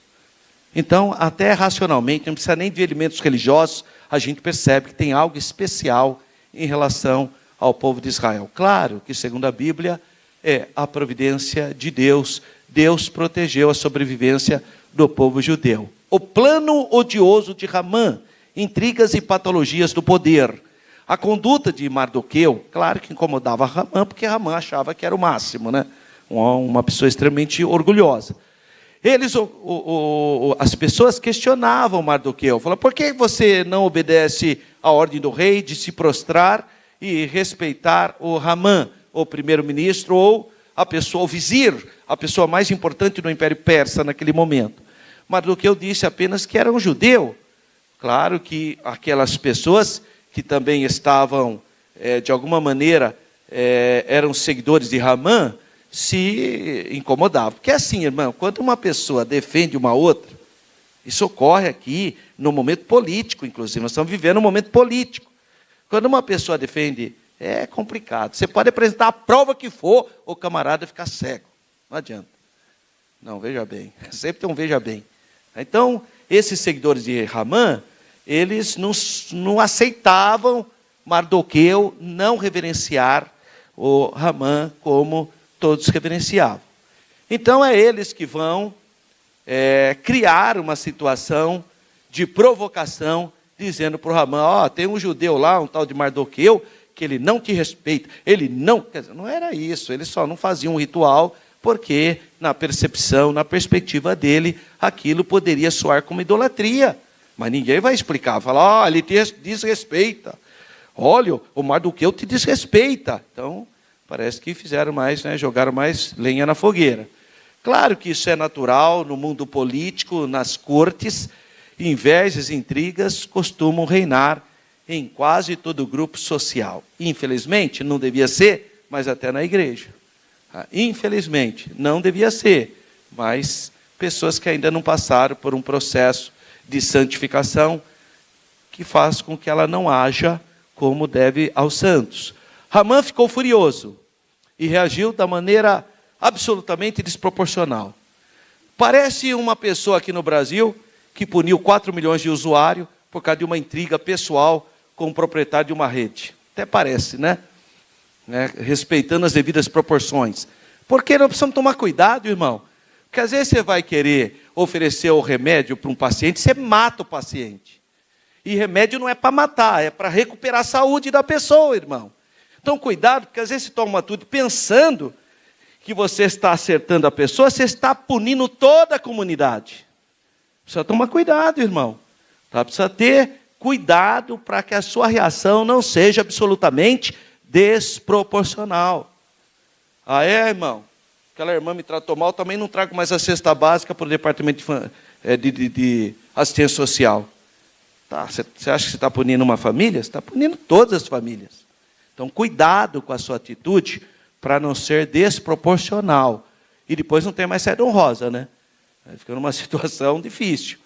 Speaker 1: Então, até racionalmente, não precisa nem de elementos religiosos, a gente percebe que tem algo especial em relação ao povo de Israel. Claro que, segundo a Bíblia, é a providência de Deus. Deus protegeu a sobrevivência do povo judeu. O plano odioso de Ramã, intrigas e patologias do poder. A conduta de Mardoqueu, claro que incomodava Ramã, porque Ramã achava que era o máximo, né? Uma pessoa extremamente orgulhosa. As pessoas questionavam Mardoqueu, falavam, por que você não obedece à ordem do rei de se prostrar e respeitar o Ramã, o primeiro-ministro, ou a pessoa, o vizir, a pessoa mais importante do Império Persa naquele momento? Mardoqueu disse apenas que era um judeu. Claro que aquelas pessoas que também estavam, de alguma maneira, eram seguidores de Ramã, se incomodavam. Porque assim, irmão, quando uma pessoa defende uma outra, isso ocorre aqui no momento político, inclusive, nós estamos vivendo um momento político. Quando uma pessoa defende, é complicado. Você pode apresentar a prova que for, o camarada ficar cego. Não adianta. Não, veja bem. Sempre tem um veja bem. Então, esses seguidores de Ramã, eles não aceitavam Mardoqueu não reverenciar o Ramã como todos reverenciavam. Então, é eles que vão criar uma situação de provocação, dizendo para o Ramã, tem um judeu lá, um tal de Mardoqueu, que ele não te respeita, ele não... Quer dizer, não era isso, eles só não faziam um ritual, porque na percepção, na perspectiva dele, aquilo poderia soar como idolatria. Mas ninguém vai explicar, falar, ele te desrespeita. Olha, o Mardoqueu te desrespeita. Então, parece que fizeram mais, jogaram mais lenha na fogueira. Claro que isso é natural no mundo político, nas cortes, invejas e intrigas costumam reinar em quase todo grupo social. Infelizmente, não devia ser, mas até na igreja. Infelizmente, não devia ser, mas pessoas que ainda não passaram por um processo de santificação que faz com que ela não haja como deve aos santos. Ramã ficou furioso e reagiu da maneira absolutamente desproporcional. Parece uma pessoa aqui no Brasil que puniu 4 milhões de usuários por causa de uma intriga pessoal com o proprietário de uma rede. Até parece, né? Respeitando as devidas proporções. Porque nós precisamos tomar cuidado, irmão. Porque às vezes você vai querer oferecer o remédio para um paciente, você mata o paciente. E remédio não é para matar, é para recuperar a saúde da pessoa, irmão. Então cuidado, porque às vezes você toma uma atitude pensando que você está acertando a pessoa, você está punindo toda a comunidade. Precisa tomar cuidado, irmão. Precisa ter cuidado para que a sua reação não seja absolutamente desproporcional. Irmão? Aquela irmã me tratou mal, também não trago mais a cesta básica para o departamento de assistência social. Você acha que você está punindo uma família? Você está punindo todas as famílias. Então, cuidado com a sua atitude para não ser desproporcional. E depois não tem mais saída honrosa, né? Fica numa situação difícil.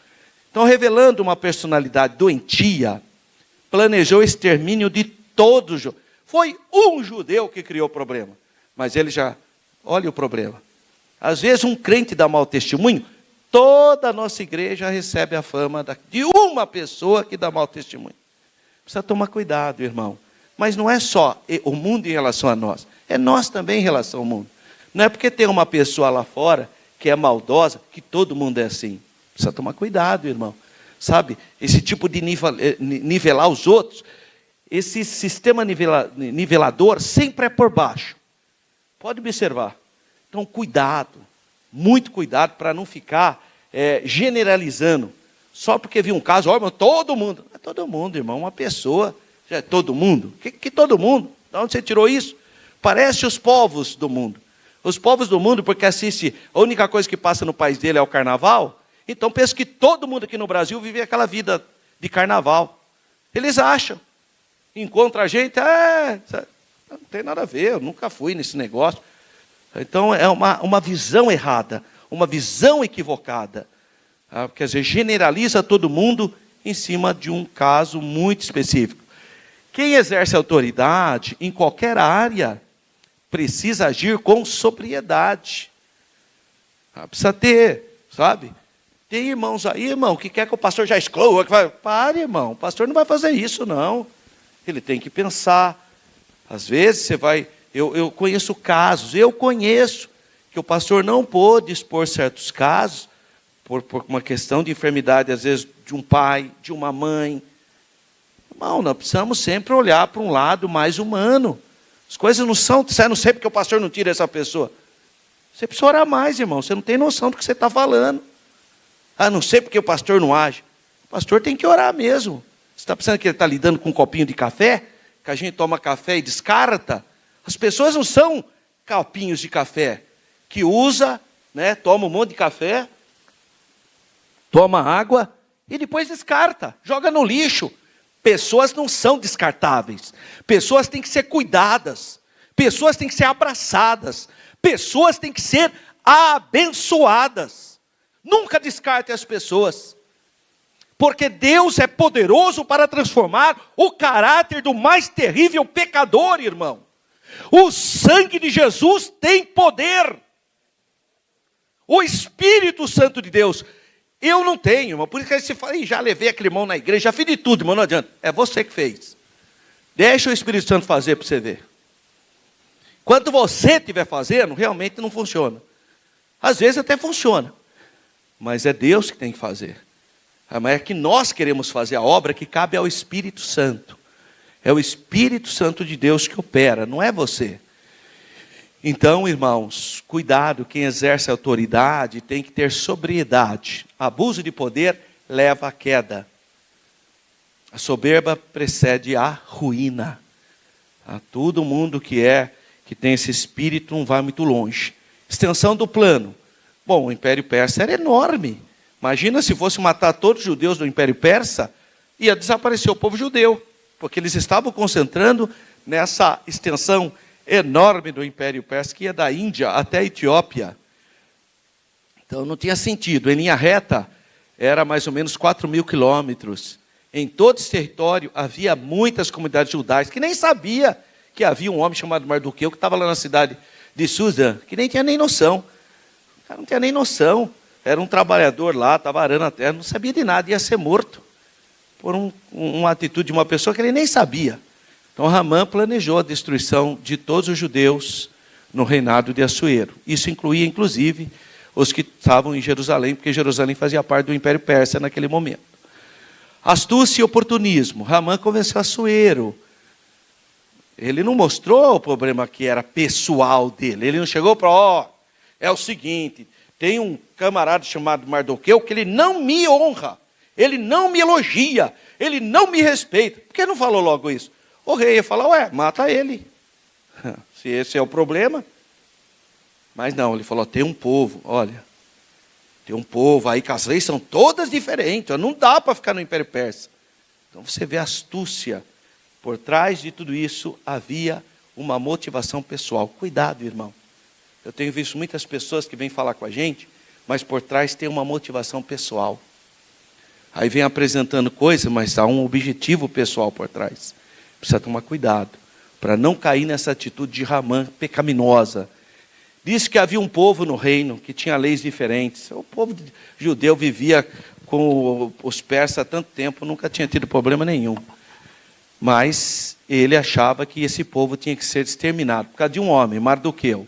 Speaker 1: Então, revelando uma personalidade doentia, planejou o extermínio de todos os judeus. Foi um judeu que criou o problema. Mas ele já... Olha o problema. Às vezes um crente dá mau testemunho, toda a nossa igreja recebe a fama de uma pessoa que dá mau testemunho. Precisa tomar cuidado, irmão. Mas não é só o mundo em relação a nós, é nós também em relação ao mundo. Não é porque tem uma pessoa lá fora que é maldosa, que todo mundo é assim. Precisa tomar cuidado, irmão. Sabe, esse tipo de nivelar os outros, esse sistema nivelador sempre é por baixo. Pode observar. Então, cuidado, muito cuidado para não ficar generalizando. Só porque viu um caso, irmão, todo mundo. É todo mundo, irmão, uma pessoa, já é todo mundo. Que todo mundo? De onde você tirou isso? Parece os povos do mundo. Os povos do mundo, porque assiste, a única coisa que passa no país dele é o carnaval, então pensa que todo mundo aqui no Brasil vive aquela vida de carnaval. Eles acham. Encontra a gente, não tem nada a ver, eu nunca fui nesse negócio. Então é uma visão errada, uma visão equivocada. Quer dizer, generaliza todo mundo em cima de um caso muito específico. Quem exerce autoridade em qualquer área precisa agir com sobriedade. Precisa ter, sabe? Tem irmãos aí, irmão, que quer que o pastor já exclua. Pare, irmão, o pastor não vai fazer isso, não. Ele tem que pensar. Às vezes você vai... Eu conheço casos, que o pastor não pôde expor certos casos por uma questão de enfermidade, às vezes, de um pai, de uma mãe. Irmão, nós precisamos sempre olhar para um lado mais humano. As coisas não são... Você não sei porque o pastor não tira essa pessoa. Você precisa orar mais, irmão. Você não tem noção do que você está falando. Não sei porque o pastor não age. O pastor tem que orar mesmo. Você está pensando que ele está lidando com um copinho de café? Que a gente toma café e descarta? As pessoas não são copinhos de café. Que usa, né, toma um monte de café, toma água e depois descarta. Joga no lixo. Pessoas não são descartáveis. Pessoas têm que ser cuidadas. Pessoas têm que ser abraçadas. Pessoas têm que ser abençoadas. Nunca descarte as pessoas. Porque Deus é poderoso para transformar o caráter do mais terrível pecador, irmão. O sangue de Jesus tem poder. O Espírito Santo de Deus. Eu não tenho, irmão. Por isso que aí você fala, já levei aquele irmão na igreja, já fiz de tudo, irmão, não adianta. É você que fez. Deixa o Espírito Santo fazer para você ver. Quando você estiver fazendo, realmente não funciona. Às vezes até funciona. Mas é Deus que tem que fazer. Mas é que nós queremos fazer a obra que cabe ao Espírito Santo. É o Espírito Santo de Deus que opera, não é você. Então, irmãos, cuidado, quem exerce autoridade tem que ter sobriedade. Abuso de poder leva à queda. A soberba precede a ruína. Todo mundo que tem esse espírito não vai muito longe. Extensão do plano. Bom, o Império Persa era enorme. Imagina se fosse matar todos os judeus do Império Persa, ia desaparecer o povo judeu, porque eles estavam concentrando nessa extensão enorme do Império Persa, que ia da Índia até a Etiópia. Então não tinha sentido. Em linha reta, era mais ou menos 4.000 quilômetros. Em todo esse território havia muitas comunidades judaicas, que nem sabia que havia um homem chamado Mardoqueu, que estava lá na cidade de Suzã, que nem tinha nem noção. O cara não tinha nem noção. Era um trabalhador lá, estava arando a terra, não sabia de nada, ia ser morto por uma atitude de uma pessoa que ele nem sabia. Então Ramã planejou a destruição de todos os judeus no reinado de Assuero. Isso incluía, inclusive, os que estavam em Jerusalém, porque Jerusalém fazia parte do Império Persa naquele momento. Astúcia e oportunismo. Ramã convenceu Assuero. Ele não mostrou o problema que era pessoal dele. Ele não chegou para, é o seguinte, tem um camarada chamado Mardoqueu que ele não me honra, ele não me elogia, ele não me respeita. Por que não falou logo isso? O rei ia falar, mata ele. Se esse é o problema. Mas não, ele falou, tem um povo, olha, tem um povo aí que as leis são todas diferentes, não dá para ficar no Império Persa. Então você vê a astúcia. Por trás de tudo isso havia uma motivação pessoal. Cuidado, irmão. Eu tenho visto muitas pessoas que vêm falar com a gente, mas por trás tem uma motivação pessoal. Aí vem apresentando coisas, mas há um objetivo pessoal por trás. Precisa tomar cuidado, para não cair nessa atitude de Ramã pecaminosa. Diz que havia um povo no reino que tinha leis diferentes. O povo judeu vivia com os persas há tanto tempo, nunca tinha tido problema nenhum. Mas ele achava que esse povo tinha que ser exterminado, por causa de um homem, Mardoqueu.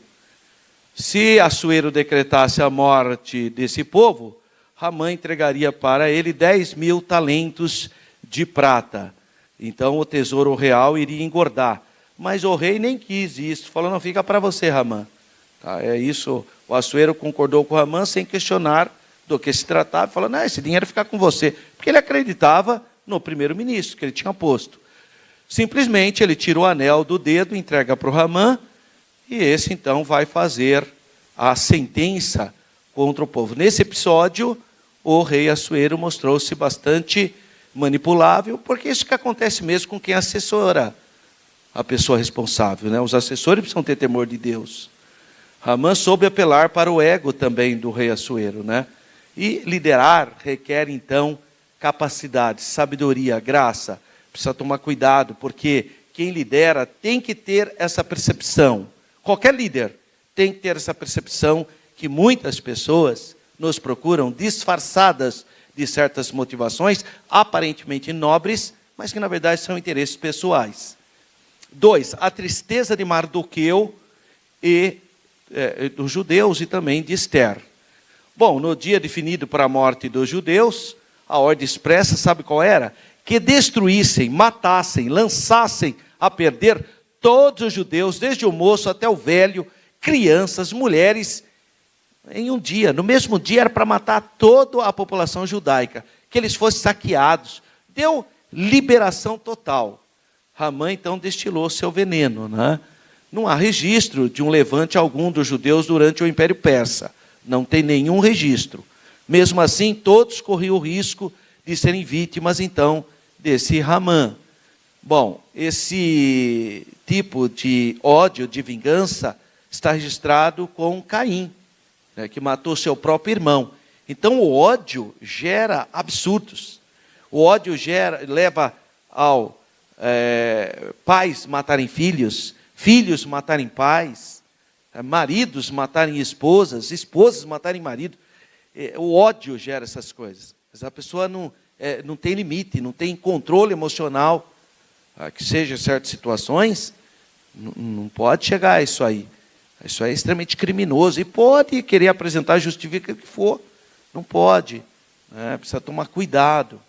Speaker 1: Se Assuero decretasse a morte desse povo, Ramã entregaria para ele 10.000 talentos de prata. Então o tesouro real iria engordar. Mas o rei nem quis isso, falou, não, fica para você, Ramã. Tá, é isso, o Assuero concordou com Ramã sem questionar do que se tratava, falou, não, esse dinheiro fica com você. Porque ele acreditava no primeiro-ministro que ele tinha posto. Simplesmente ele tira o anel do dedo, entrega para o Ramã, e esse então vai fazer a sentença contra o povo. Nesse episódio, o rei Assuero mostrou-se bastante manipulável, porque isso que acontece mesmo com quem assessora a pessoa responsável, né? Os assessores precisam ter temor de Deus. Ramã soube apelar para o ego também do rei Assuero, né? E liderar requer, então, capacidade, sabedoria, graça. Precisa tomar cuidado, porque quem lidera tem que ter essa percepção. Qualquer líder tem que ter essa percepção que muitas pessoas nos procuram disfarçadas de certas motivações, aparentemente nobres, mas que na verdade são interesses pessoais. 2, a tristeza de Mardoqueu e dos judeus e também de Ester. Bom, no dia definido para a morte dos judeus, a ordem expressa, sabe qual era? Que destruíssem, matassem, lançassem a perder todos os judeus, desde o moço até o velho, crianças, mulheres, em um dia. No mesmo dia era para matar toda a população judaica, que eles fossem saqueados. Deu liberação total. Ramã então destilou seu veneno, né? Não há registro de um levante algum dos judeus durante o Império Persa. Não tem nenhum registro. Mesmo assim, todos corriam o risco de serem vítimas, então, desse Ramã. Bom, esse tipo de ódio, de vingança, está registrado com Caim, né, que matou seu próprio irmão. Então, o ódio gera absurdos. O ódio leva ao pais matarem filhos, filhos matarem pais, maridos matarem esposas, esposas matarem marido. O ódio gera essas coisas. Mas a pessoa não tem limite, não tem controle emocional, que seja em certas situações, não pode chegar a isso aí. Isso é extremamente criminoso. E pode querer apresentar justifica o que for. Não pode. Precisa tomar cuidado.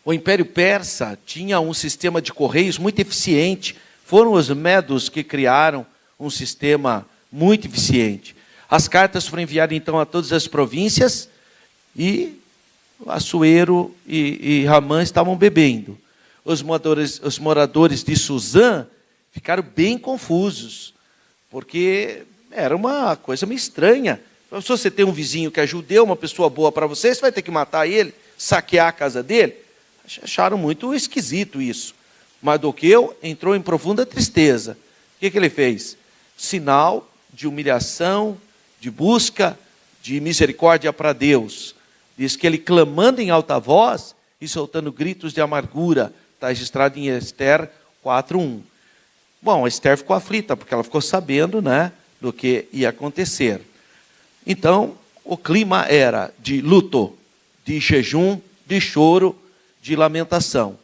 Speaker 1: O Império Persa tinha um sistema de correios muito eficiente. Foram os medos que criaram um sistema muito eficiente. As cartas foram enviadas, então, a todas as províncias e Assuero e Ramã estavam bebendo. Os moradores de Suzã ficaram bem confusos, porque era uma coisa meio estranha. Se você tem um vizinho que é judeu, uma pessoa boa para você, você vai ter que matar ele, saquear a casa dele. Acharam muito esquisito isso. Mardoqueu entrou em profunda tristeza. O que ele fez? Sinal de humilhação, de busca de misericórdia para Deus. Diz que ele, clamando em alta voz e soltando gritos de amargura, está registrado em Ester 4:1. Bom, a Ester ficou aflita, porque ela ficou sabendo, né, do que ia acontecer. Então, o clima era de luto, de jejum, de choro, de lamentação.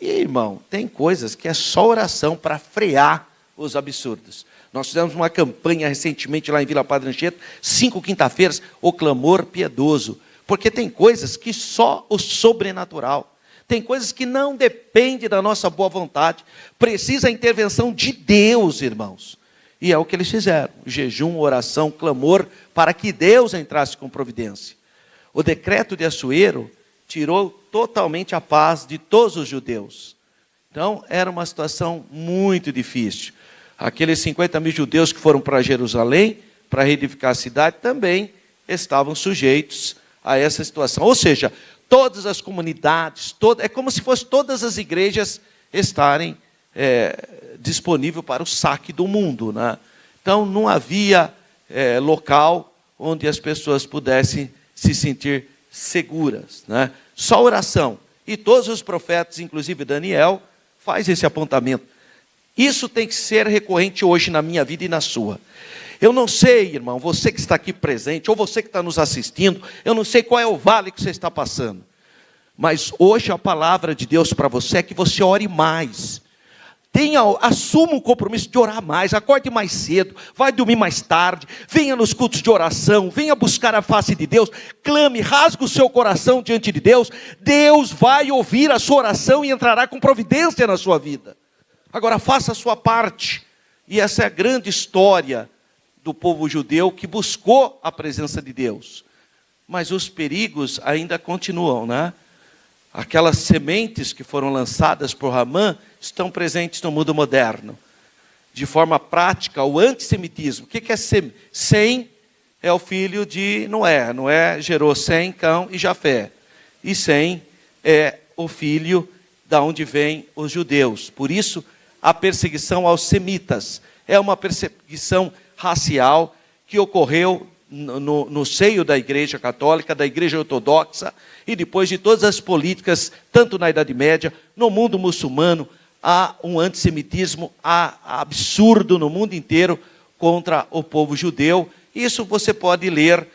Speaker 1: E, irmão, tem coisas que é só oração para frear os absurdos. Nós fizemos uma campanha recentemente lá em Vila Padre Anchieta, 5 quinta-feiras, o clamor piedoso. Porque tem coisas que só o sobrenatural. Tem coisas que não dependem da nossa boa vontade. Precisa a intervenção de Deus, irmãos. E é o que eles fizeram. Jejum, oração, clamor, para que Deus entrasse com providência. O decreto de Assuero tirou totalmente a paz de todos os judeus. Então, era uma situação muito difícil. Aqueles 50 mil judeus que foram para Jerusalém, para reedificar a cidade, também estavam sujeitos a essa situação. Ou seja, todas as comunidades, é como se fossem todas as igrejas estarem disponíveis para o saque do mundo, né? Então, não havia local onde as pessoas pudessem se sentir seguras, né? Só oração. E todos os profetas, inclusive Daniel, faz esse apontamento. Isso tem que ser recorrente hoje na minha vida e na sua. Eu não sei, irmão, você que está aqui presente, ou você que está nos assistindo, eu não sei qual é o vale que você está passando. Mas hoje a palavra de Deus para você é que você ore mais. Assuma um compromisso de orar mais, acorde mais cedo, vai dormir mais tarde, venha nos cultos de oração, venha buscar a face de Deus, clame, rasgue o seu coração diante de Deus. Deus vai ouvir a sua oração e entrará com providência na sua vida. Agora faça a sua parte. E essa é a grande história do povo judeu que buscou a presença de Deus. Mas os perigos ainda continuam, né? Aquelas sementes que foram lançadas por Ramã estão presentes no mundo moderno. De forma prática, o antissemitismo. O que é Sem? Sem é o filho de Noé. Noé gerou Sem, Cão e Jafé. E Sem é o filho da onde vêm os judeus. Por isso, a perseguição aos semitas é uma perseguição racial que ocorreu no seio da Igreja Católica, da Igreja Ortodoxa, e depois de todas as políticas, tanto na Idade Média, no mundo muçulmano, há um antissemitismo absurdo no mundo inteiro contra o povo judeu. Isso você pode ler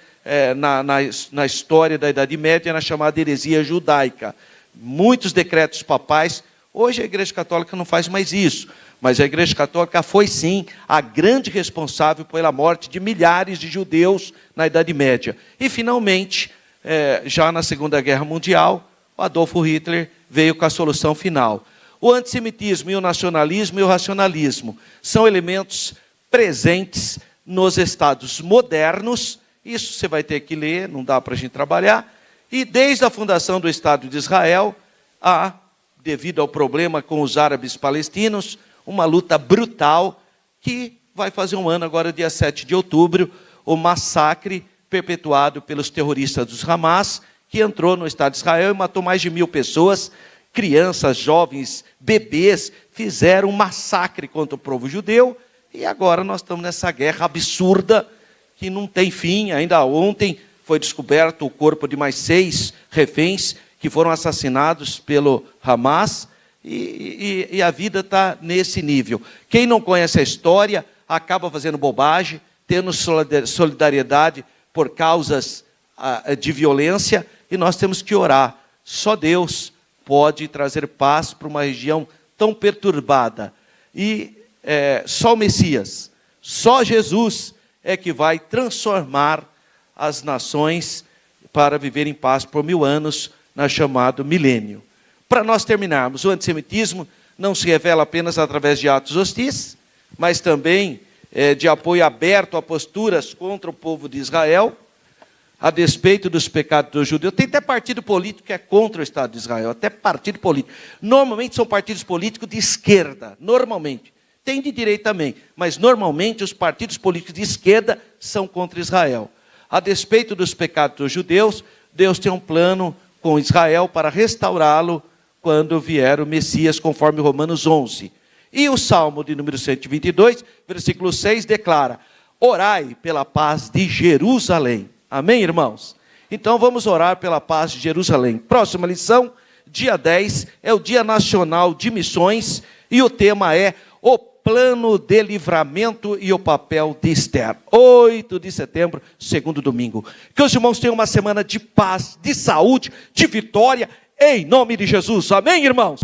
Speaker 1: na história da Idade Média, na chamada heresia judaica. Muitos decretos papais. Hoje a Igreja Católica não faz mais isso, mas a Igreja Católica foi sim a grande responsável pela morte de milhares de judeus na Idade Média. E finalmente, já na Segunda Guerra Mundial, o Adolfo Hitler veio com a solução final. O antissemitismo e o nacionalismo e o racionalismo são elementos presentes nos estados modernos. Isso você vai ter que ler, não dá para a gente trabalhar. E desde a fundação do Estado de Israel, há, devido ao problema com os árabes palestinos, uma luta brutal que vai fazer um ano agora, dia 7 de outubro, o massacre perpetuado pelos terroristas dos Hamas, que entrou no Estado de Israel e matou mais de 1.000 pessoas, crianças, jovens, bebês, fizeram um massacre contra o povo judeu, e agora nós estamos nessa guerra absurda, que não tem fim. Ainda ontem foi descoberto o corpo de mais 6 reféns, que foram assassinados pelo Hamas, e a vida está nesse nível. Quem não conhece a história, acaba fazendo bobagem, tendo solidariedade por causas de violência, e nós temos que orar. Só Deus pode trazer paz para uma região tão perturbada. E só o Messias, só Jesus é que vai transformar as nações para viver em paz por 1000 anos, na chamado milênio. Para nós terminarmos, o antissemitismo não se revela apenas através de atos hostis, mas também de apoio aberto a posturas contra o povo de Israel, a despeito dos pecados dos judeus. Tem até partido político que é contra o Estado de Israel, até partido político. Normalmente são partidos políticos de esquerda, normalmente. Tem de direita também, mas normalmente os partidos políticos de esquerda são contra Israel. A despeito dos pecados dos judeus, Deus tem um plano com Israel para restaurá-lo quando vier o Messias, conforme Romanos 11. E o Salmo de número 122, versículo 6, declara: orai pela paz de Jerusalém. Amém, irmãos? Então vamos orar pela paz de Jerusalém. Próxima lição, dia 10, é o Dia Nacional de Missões, e o tema é o plano de livramento e o papel de Esther. 8 de setembro, segundo domingo. Que os irmãos tenham uma semana de paz, de saúde, de vitória, em nome de Jesus. Amém, irmãos?